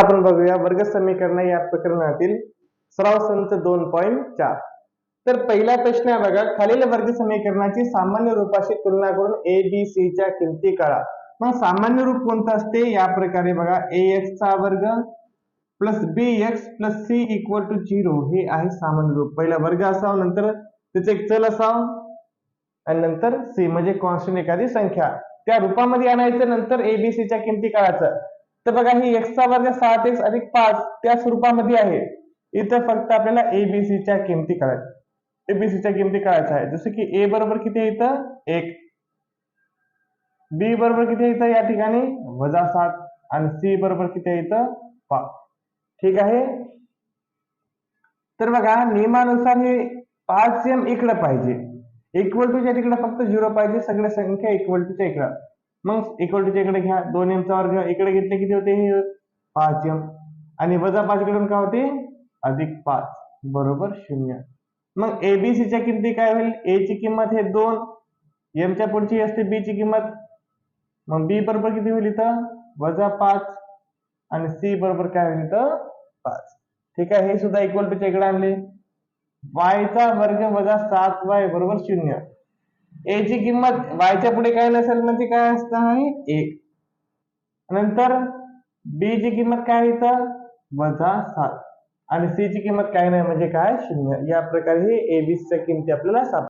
आपण बघूया वर्ग समीकरण या प्रकरणातील सराव संच 2.4. तर पहिला प्रश्न आहे बघा, खालील वर्ग समीकरणाची सामान्य रूपाशी तुलना करून ए बी सी च्या किमती काढा. मग सामान्य रूप कोणतं असते? या प्रकारे बघा, ax चा वर्ग plus bx plus c equal to 0 हे आहे सामान्य रूप. पहिला वर्ग असावा, नंतर त्याचे एक चल असावं आणि नंतर c म्हणजे कॉन्स्टंट एखादी संख्या त्या रूपामध्ये आणायचं, नंतर एबीसी च्या किमती काढायचं. तर बघा, ही x चा वर्ग 7x अधिक 5 त्या स्वरूपामध्ये आहे. इथं फक्त आपल्याला एबीसी च्या किमती काढायच्या. एबीसी च्या किमती काढायच्या आहे. जसं की a बरोबर किती आहे इथं 1, b बरोबर किती आहे इथं या ठिकाणी -7 आणि c बरोबर किती आहे इथं 5. ठीक आहे. तर बघा, नियमानुसार हे 5m इकडे पाहिजे, इक्वल टू च्या तिकडे फक्त 0 पाहिजे, सगळ्या संख्या इक्वल टू च्या इकडे. मग इक्वल टू च्या इकडे घ्या, 2m चा वर्ग इकडे घेतले किती होते 5m आणि -5 इकडून काय होते +5 बरोबर 0. मग एबीसी च्या किमती काय होईल? a ची किंमत हे 2, m च्या पुढची असते b ची किंमत. मग b बरोबर किती होईल इथं -5 आणि c बरोबर काय होईल इथं 5. ठीक आहे. हे सुद्धा इक्वल टू च्या इकडे आणले. y चा वर्ग -7y बरोबर 0. a ची किंमत y च्या पुढे काय नसेल म्हणजे काय असणार आहे 1. नंतर b ची किंमत काय इथं -7 आणि c ची किंमत काय नाही म्हणजे काय 0. या प्रकारे हे एबीसी च्या किमती आपल्याला